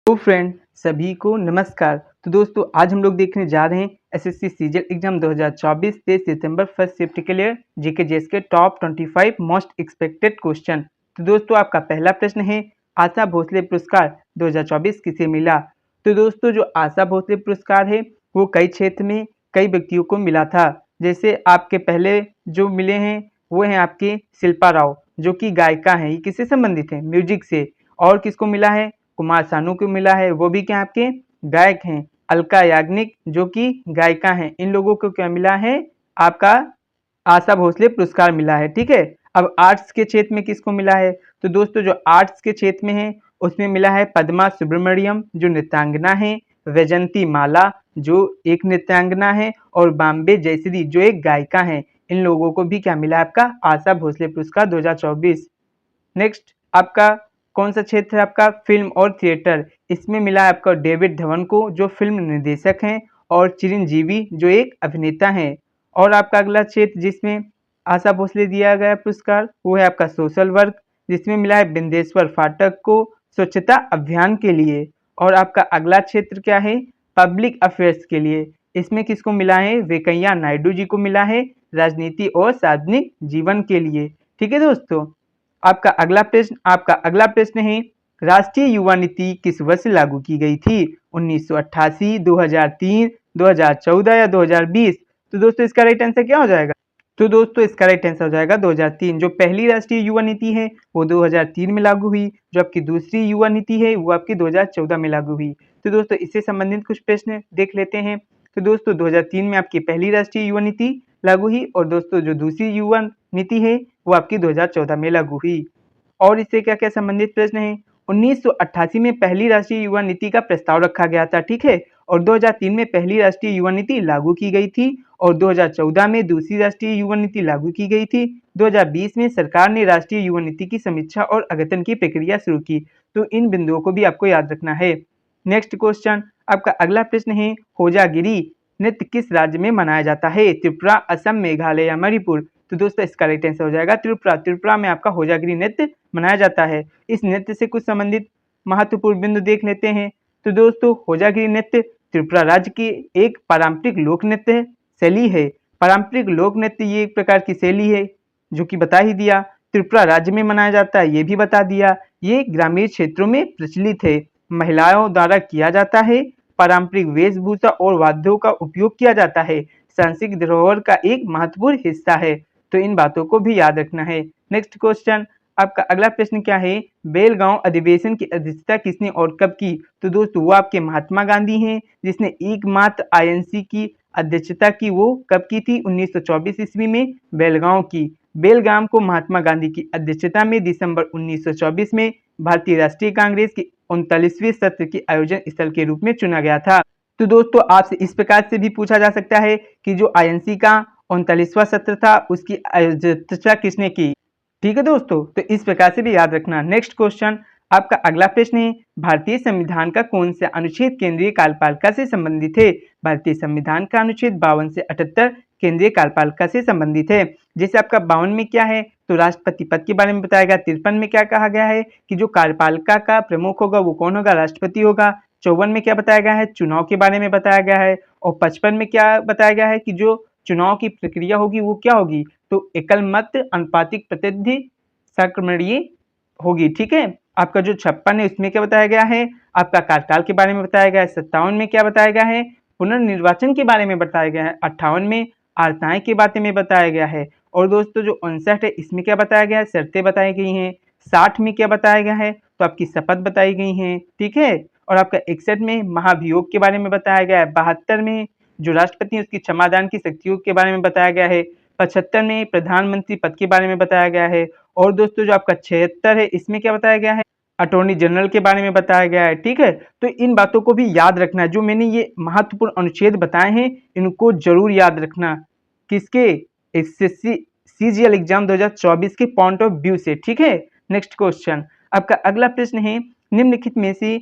तो फ्रेंड सभी को नमस्कार। तो दोस्तों आज हम लोग देखने जा रहे हैं एसएससी सीजीएल एग्जाम 2024 23 सितंबर फर्स्ट शिफ्ट के लिए जीके जीएस के टॉप 25 मोस्ट एक्सपेक्टेड क्वेश्चन। तो दोस्तों आपका पहला प्रश्न है, आशा भोसले पुरस्कार 2024 किसे मिला। तो दोस्तों जो आशा भोसले पुरस्कार है वो कई क्षेत्र में कई व्यक्तियों को मिला था। जैसे आपके पहले जो मिले हैं वो हैं आपके शिल्पा राव जो कि गायिका हैं, ये किससे संबंधित है, म्यूजिक से। और किसको मिला है, कुमार सानू को मिला है, वो भी क्या आपके गायक हैं। अलका याग्निक जो कि गायिका हैं, इन लोगों को क्या मिला है, आपका आशा भोसले पुरस्कार मिला है। ठीक है। अब आर्ट्स के क्षेत्र में किसको मिला है, तो दोस्तों जो आर्ट्स के क्षेत्र में है उसमें मिला है पद्मा सुब्रमण्यम जो नृत्यांगना है, वैजंती माला जो एक नृत्यांगना है, और बॉम्बे जयश्री जो एक गायिका है। इन लोगों को भी क्या मिला है, आपका आशा भोसले पुरस्कार 2024। नेक्स्ट आपका कौन सा क्षेत्र है, आपका फिल्म और थिएटर। इसमें मिला है आपका डेविड धवन को जो फिल्म निर्देशक हैं, और चिरंजीवी जो एक अभिनेता हैं। और आपका अगला क्षेत्र जिसमें आशा भोसले दिया गया पुरस्कार वो है आपका सोशल वर्क, जिसमें मिला है बिंदेश्वर फाटक को स्वच्छता अभियान के लिए। और आपका अगला क्षेत्र क्या है, पब्लिक अफेयर्स के लिए। इसमें किसको मिला है, वेंकैया नायडू जी को मिला है राजनीति और सार्वजनिक जीवन के लिए। ठीक है दोस्तों। आपका अगला प्रश्न है, राष्ट्रीय युवा नीति किस वर्ष लागू की गई थी, 1988, 2003, 2014 या 2020। तो दोस्तों इसका राइट आंसर क्या हो जाएगा, तो दोस्तों इसका राइट आंसर हो जाएगा 2003। जो पहली राष्ट्रीय युवा नीति है वो 2003 में लागू हुई, जो आपकी दूसरी युवा नीति है वो आपकी 2014 में लागू हुई। तो दोस्तों इससे संबंधित कुछ प्रश्न देख लेते हैं। तो दोस्तों 2003 में आपकी पहली राष्ट्रीय युवा नीति लागू हुई, और दोस्तों जो दूसरी युवा नीति है वो आपकी 2014 में लागू हुई। और इससे क्या क्या संबंधित प्रश्न है, 1988 में पहली राष्ट्रीय युवा नीति का प्रस्ताव रखा गया था। ठीक है। और 2003 में पहली राष्ट्रीय युवा नीति लागू की गई थी, और 2014 में दूसरी राष्ट्रीय युवा नीति लागू की गई थी। 2020 में सरकार ने राष्ट्रीय युवा नीति की समीक्षा और अद्यतन की प्रक्रिया शुरू की। तो इन बिंदुओं को भी आपको याद रखना है। नेक्स्ट क्वेश्चन आपका अगला प्रश्न है, होजागिरी नृत्य किस राज्य में मनाया जाता है, त्रिपुरा, असम, मेघालय या मणिपुर। तो दोस्तों इसका राइट आंसर हो जाएगा त्रिपुरा। त्रिपुरा में आपका होजागिरी नृत्य मनाया जाता है। इस नृत्य से कुछ संबंधित महत्वपूर्ण बिंदु देख लेते हैं। तो दोस्तों होजागिरी नृत्य त्रिपुरा राज्य की एक पारंपरिक लोक नृत्य शैली है। पारंपरिक लोक नृत्य ये एक प्रकार की शैली है जो कि बता ही दिया। त्रिपुरा राज्य में मनाया जाता है ये भी बता दिया। ये ग्रामीण क्षेत्रों में प्रचलित है, महिलाओं द्वारा किया जाता है, पारंपरिक वेशभूषा और वाद्यों का उपयोग किया जाता है, सांस्कृतिक धरोहर का एक महत्वपूर्ण हिस्सा है। तो इन बातों को भी याद रखना है। नेक्स्ट क्वेश्चन आपका अगला प्रश्न क्या है, बेलगांव अधिवेशन की अध्यक्षता किसने और कब की। तो दोस्तों वो आपके महात्मा गांधी हैं, जिसने एकमात्र आईएनसी की अध्यक्षता की। वो कब की थी, 1924 ईस्वी में बेलगांव की। बेलगाम को महात्मा गांधी की अध्यक्षता में दिसंबर 1924 में भारतीय राष्ट्रीय कांग्रेस की 39वें सत्र के आयोजन स्थल के रूप में चुना गया था। तो दोस्तों आपसे इस प्रकार से भी पूछा जा सकता है कि जो आईएनसी का 39वां सत्र था उसकी अध्यक्षता किसने की। ठीक है दोस्तों, तो इस प्रकार से भी याद रखना। नेक्स्ट क्वेश्चन आपका अगला प्रश्न है, भारतीय संविधान का कौन सा अनुच्छेद केंद्रीय कार्यपालिका से संबंधित है। भारतीय संविधान का अनुच्छेद 52 से 78 केंद्रीय कार्यपालिका से संबंधित है। जैसे आपका 52 में क्या है, तो राष्ट्रपति पद के बारे में बताया गया। 53 में क्या कहा गया है कि जो कार्यपालिका का प्रमुख होगा वो कौन होगा, राष्ट्रपति होगा। 54 में क्या बताया गया है, चुनाव के बारे में बताया गया है। और 55 में क्या बताया गया है कि जो चुनाव की प्रक्रिया होगी वो क्या होगी, तो एकल मत अनुपातिक प्रतिनिधि संक्रमणीय होगी। ठीक है। आपका जो 56 है उसमें क्या बताया गया है, आपका कार्यकाल के बारे में बताया गया है। 57 में क्या बताया गया है, पुनर्निर्वाचन के बारे में बताया गया है। 58 में आर्ताएं के बारे में बताया गया है। और दोस्तों जो 59 है इसमें क्या बताया गया है, शर्तें बताई गई हैं। 60 में क्या बताया गया है, तो आपकी शपथ बताई गई हैं। ठीक है। और आपका 61 में महाभियोग के बारे में बताया गया है। 72 में जो राष्ट्रपति है उसकी क्षमादान की शक्तियों के बारे में बताया गया है। 75 में प्रधानमंत्री पद के बारे में बताया गया है। और दोस्तों जो आपका 76 है इसमें क्या बताया गया है, अटॉर्नी जनरल के बारे में बताया गया है। ठीक है। तो इन बातों को भी याद रखना है, जो मैंने ये महत्वपूर्ण अनुच्छेद बताए हैं इनको जरूर याद रखना। किसके, एसएससी सीजीएल एग्जाम 2024 के पॉइंट ऑफ व्यू से। ठीक है। नेक्स्ट क्वेश्चन आपका अगला प्रश्न है, निम्नलिखित में से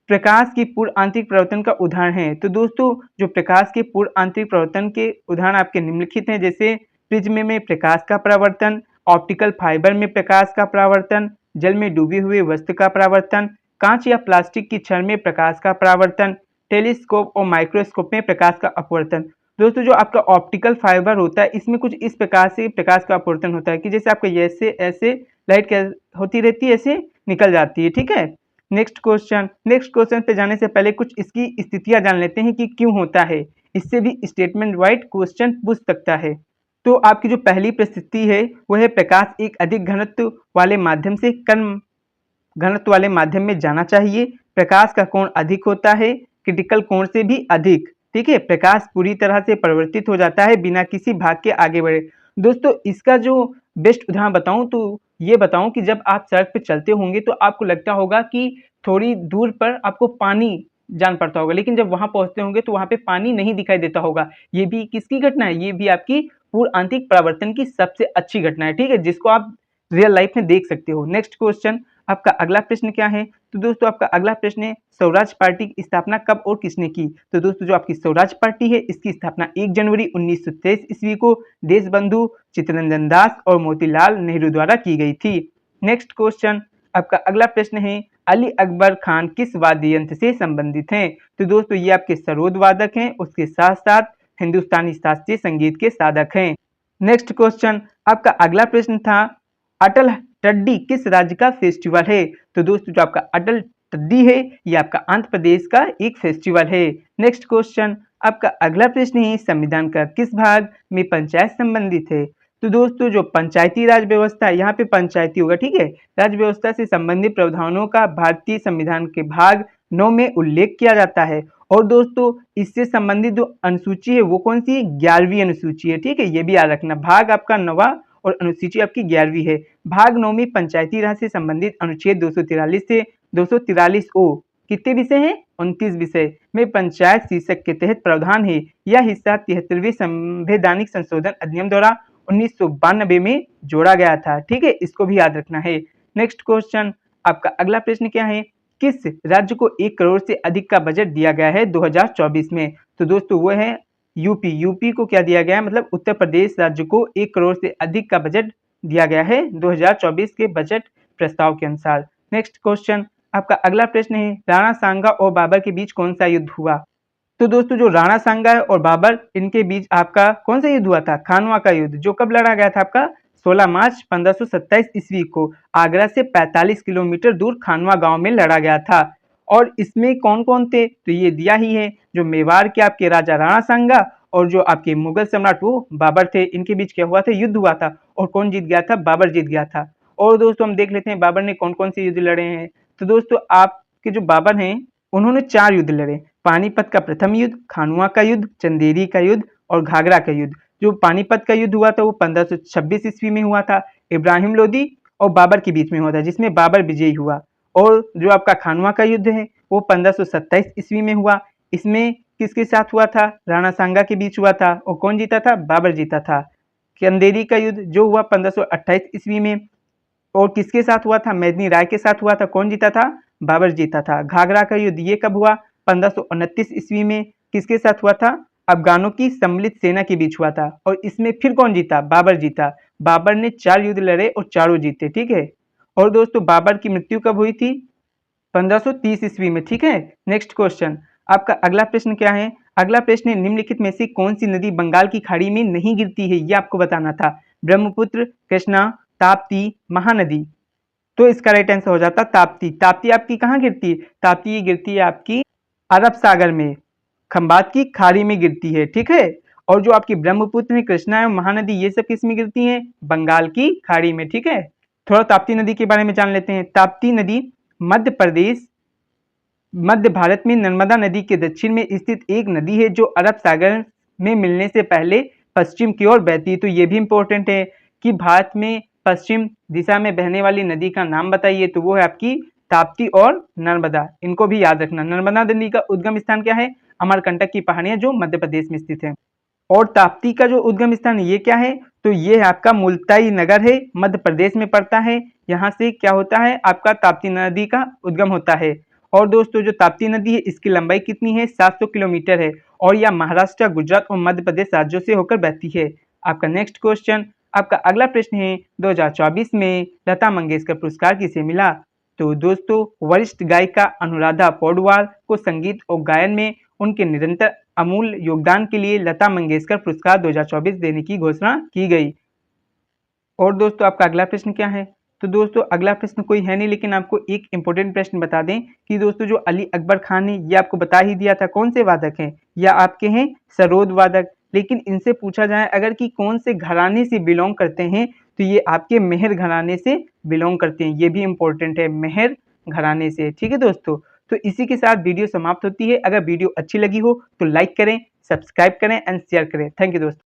प्रकाश की पूर्ण आंतरिक प्रवर्तन का उदाहरण है। तो दोस्तों जो प्रकाश के पूर्ण आंतरिक प्रवर्तन के उदाहरण आपके निम्नलिखित हैं, जैसे प्रिज्म में प्रकाश का परावर्तन, ऑप्टिकल फाइबर में प्रकाश का परावर्तन, जल में डूबे हुए वस्तु का परावर्तन, कांच या प्लास्टिक की छड़ में प्रकाश का परावर्तन, टेलीस्कोप और माइक्रोस्कोप में प्रकाश का अपवर्तन। दोस्तों जो आपका ऑप्टिकल फाइबर होता है इसमें कुछ इस प्रकार से प्रकाश का अपवर्तन होता है कि जैसे आपका ऐसे ऐसे लाइट क्या होती रहती है, ऐसे निकल जाती है, ठीक है। नेक्स्ट क्वेश्चन पे जाने से पहले कुछ इसकी स्थितियां जान लेते हैं कि क्यों होता है। इससे भी स्टेटमेंट वाइज क्वेश्चन पूछ सकता है। तो आपकी जो पहली परिस्थिति है वह है प्रकाश एक अधिक घनत्व वाले माध्यम से कम घनत्व वाले माध्यम में जाना चाहिए। प्रकाश का कोण अधिक होता है, क्रिटिकल कोण से भी अधिक, ठीक है। प्रकाश पूरी तरह से परिवर्तित हो जाता है बिना किसी भाग के आगे बढ़े। दोस्तों इसका जो बेस्ट उदाहरण बताऊं तो ये बताऊं कि जब आप सड़क पे चलते होंगे तो आपको लगता होगा कि थोड़ी दूर पर आपको पानी जान पड़ता होगा, लेकिन जब वहां पहुंचते होंगे तो वहां पे पानी नहीं दिखाई देता होगा। ये भी किसकी घटना है? ये भी आपकी पूर्ण आंतरिक परावर्तन की सबसे अच्छी घटना है, ठीक है, जिसको आप रियल लाइफ में देख सकते हो। नेक्स्ट क्वेश्चन, आपका अगला प्रश्न क्या है? तो दोस्तों आपका अगला प्रश्न है स्वराज पार्टी की स्थापना कब और किसने की? तो दोस्तों जो आपकी स्वराज पार्टी है इसकी स्थापना 1 जनवरी 1923 ईस्वी को देशबंधु चित्तरंजन दास और मोतीलाल नेहरू द्वारा की गई थी। नेक्स्ट क्वेश्चन, आपका अगला प्रश्न है अली अकबर खान किस वाद्य यंत्र से संबंधित हैं? तो दोस्तों ये आपके सरोद वादक हैं, उसके साथ साथ हिंदुस्तानी शास्त्रीय संगीत के साधक हैं। नेक्स्ट क्वेश्चन, आपका अगला प्रश्न था अटल टड्डी किस राज्य का फेस्टिवल है? तो दोस्तों जो आपका अटल टड्डी है ये आपका आंध्र प्रदेश का एक फेस्टिवल है। नेक्स्ट क्वेश्चन, आपका अगला प्रश्न है संविधान का किस भाग में पंचायत संबंधित है? तो दोस्तों जो पंचायती राज व्यवस्था, यहाँ पे पंचायती होगा, ठीक है। राज्य व्यवस्था से संबंधित प्रावधानों का भारतीय संविधान के भाग 9 में उल्लेख किया जाता है। और दोस्तों इससे संबंधित जो अनुसूची है वो कौन सी है? 11वीं अनुसूची है, ठीक है, ये भी याद रखना। भाग आपका 9वां और अनुसूची आपकी 11वीं है। भाग 9 में पंचायती राज से संबंधित अनुच्छेद 243 से 243 ओ कितने विषय हैं? 29 विषय में पंचायत शीर्षक के तहत प्रावधान है। यह हिस्सा 73वें संवैधानिक संशोधन अधिनियम द्वारा 1992 में जोड़ा गया था, ठीक है, इसको भी याद रखना है। नेक्स्ट क्वेश्चन, आपका अगला प्रश्न क्या है? किस राज्य को 1 करोड़ से अधिक का बजट दिया गया है 2024 में? तो दोस्तों वो है यूपी। यूपी को क्या दिया गया है? मतलब उत्तर प्रदेश राज्य को 1 करोड़ से अधिक का बजट दिया गया है 2024 के बजट प्रस्ताव के अनुसार। नेक्स्ट क्वेश्चन, आपका अगला प्रश्न है राणा सांगा और बाबर के बीच कौन सा युद्ध हुआ? तो दोस्तों जो राणा सांगा है और बाबर इनके बीच आपका कौन सा युद्ध हुआ था? खानवा का युद्ध, जो कब लड़ा गया था? आपका 16 मार्च 1527 ईस्वी को आगरा से 45 किलोमीटर दूर खानवा गांव में लड़ा गया था। और इसमें कौन कौन थे? तो ये दिया ही है, जो मेवाड़ के आपके राजा राणा सांगा और जो आपके मुगल सम्राट वो बाबर थे, इनके बीच क्या हुआ था? युद्ध हुआ था। और कौन जीत गया था? बाबर जीत गया था। और दोस्तों हम देख लेते हैं बाबर ने कौन कौन से युद्ध लड़े हैं। तो दोस्तों आपके जो बाबर हैं उन्होंने 4 युद्ध लड़े। पानीपत का प्रथम युद्ध, खानुआ का युद्ध, चंदेरी का युद्ध और घाघरा का युद्ध। जो पानीपत का युद्ध हुआ था वो 1526 ईस्वी में हुआ था, इब्राहिम लोदी और बाबर के बीच में हुआ था, जिसमें बाबर विजयी हुआ। और जो आपका खानुआ का युद्ध है वो 1527 ईस्वी में हुआ। इसमें किसके साथ हुआ था? राणा सांगा के बीच हुआ था। और कौन जीता था? बाबर जीता था। चंदेरी का युद्ध जो हुआ 1528 ईस्वी में, और किसके साथ हुआ था? मेदिनी राय के साथ हुआ था। कौन जीता था? बाबर जीता था। घाघरा का युद्ध ये कब हुआ? 1529 ईस्वी में। किसके साथ हुआ था? अफगानों की सम्मिलित सेना के बीच हुआ था। और इसमें फिर कौन जीता? बाबर जीता। बाबर ने 4 युद्ध लड़े और चारों जीते, ठीक है। और दोस्तों बाबर की मृत्यु कब हुई थी? 1530 ईस्वी में, ठीक है। नेक्स्ट क्वेश्चन, आपका अगला प्रश्न क्या है? अगला प्रश्न है निम्नलिखित में से कौन सी नदी बंगाल की खाड़ी में नहीं गिरती है? ये आपको बताना था। ब्रह्मपुत्र, कृष्णा, ताप्ती, महानदी। तो इसका राइट आंसर हो जाता ताप्ती। ताप्ती आपकी कहाँ गिरती है? ताप्ती ये गिरती है आपकी अरब सागर में, खंबात की खाड़ी में गिरती है, ठीक है। और जो आपकी ब्रह्मपुत्र है, कृष्णा है, महानदी, ये सब किस में गिरती हैं? बंगाल की खाड़ी में, ठीक है। थोड़ा ताप्ती नदी के बारे में जान लेते हैं। ताप्ती नदी मध्य प्रदेश, मध्य भारत में नर्मदा नदी के दक्षिण में स्थित एक नदी है जो अरब सागर में मिलने से पहले पश्चिम की ओर बहती है। तो ये भी इंपॉर्टेंट है कि भारत में पश्चिम दिशा में बहने वाली नदी का नाम बताइए, तो वो है आपकी ताप्ती और नर्मदा। इनको भी याद रखना। नर्मदा नदी का उद्गम स्थान क्या है? अमरकंटक की पहाड़ियां जो मध्य प्रदेश में स्थित है। और ताप्ती का जो उद्गम स्थान ये क्या है? तो ये है आपका मुल्ताई नगर है, मध्य प्रदेश में पड़ता है। यहाँ से क्या होता है? आपका ताप्ती नदी का उद्गम होता है। और दोस्तों जो ताप्ती नदी है इसकी लंबाई कितनी है? 700 किलोमीटर है। और यह महाराष्ट्र, गुजरात और मध्य प्रदेश राज्यों से होकर बहती है। आपका नेक्स्ट क्वेश्चन, आपका अगला प्रश्न है 2024 में लता मंगेशकर पुरस्कार किसे मिला? तो दोस्तों वरिष्ठ गायिका अनुराधा पौडवाल को संगीत और गायन में उनके निरंतर अमूल्य योगदान के लिए लता मंगेशकर पुरस्कार 2024 देने की घोषणा की गई। और दोस्तों आपका अगला प्रश्न क्या है? तो दोस्तों अगला प्रश्न कोई है नहीं, लेकिन आपको एक इंपॉर्टेंट प्रश्न बता दें कि दोस्तों जो अली अकबर खान है ये आपको बता ही दिया था कौन से वादक हैं, या आपके हैं सरोद वादक। लेकिन इनसे पूछा जाए अगर कि कौन से घराने से बिलोंग करते हैं, तो ये आपके मेहर घराने से बिलोंग करते हैं। ये भी इंपॉर्टेंट है, मेहर घराने से। ठीक है दोस्तों, तो इसी के साथ वीडियो समाप्त होती है। अगर वीडियो अच्छी लगी हो तो लाइक करें, सब्सक्राइब करें एंड शेयर करें। थैंक यू दोस्तों।